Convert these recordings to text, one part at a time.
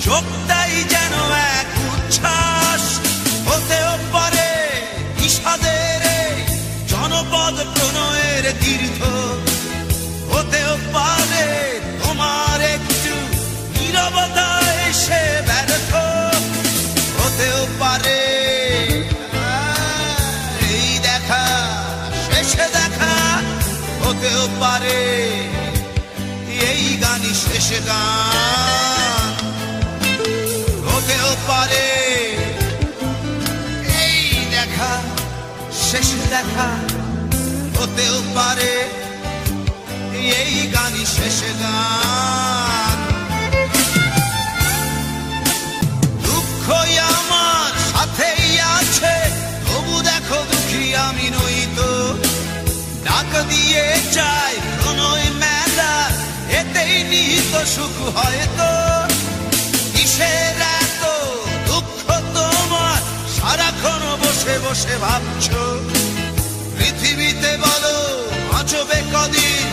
চোখটাই যেন এক উচ্ছ্বাস, হতেও পারে বিষাদের জনপদ প্রণয়ের তীর্থ, হতেও পারে তোমার একটু নীরবতা এসে ব্যর্থ, হতেও পারে এই দেখা শেষে দেখা, হতেও পারে এই গানই শেষে গান, হতেও পারে এই দেখা শেষে দেখা, হতেও পারে এই গানই শেষে গান। দুঃখই আমার সাথেই আছে, তবু দেখো দুঃখী আমি নই তো, ডাক দিয়ে চাই প্রণয় মেলা, এতেই নিহিত সুখ হয়তো। কিসের এত দুঃখ তোমার, সারাক্ষণ বসে বসে ভাবছো, পৃথিবীতে বলো বাঁচবে কদিন,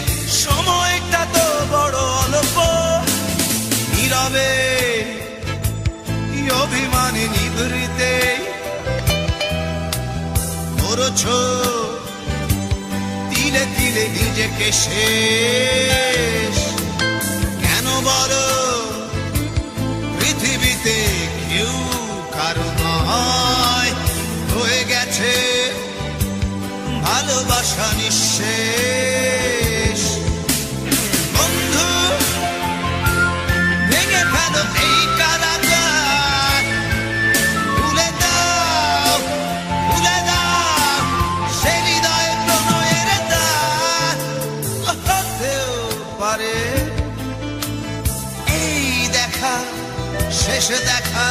সময়টা তো বড় অল্প। নীরবে অভিমানে নিভৃতে করছো তিলে তিলে নিজেকে শেষ, কেন বলো পৃথিবীতে কেউ কারো নয়, হয়ে গেছে ভালোবাসা নিঃশেষ। বন্ধু ভেঙে ফেলো এই কারাগার, ভুলে দাও সে হৃদয় প্রণয়ের দ্বার, হতেও পারে এই দেখা শেষ দেখা।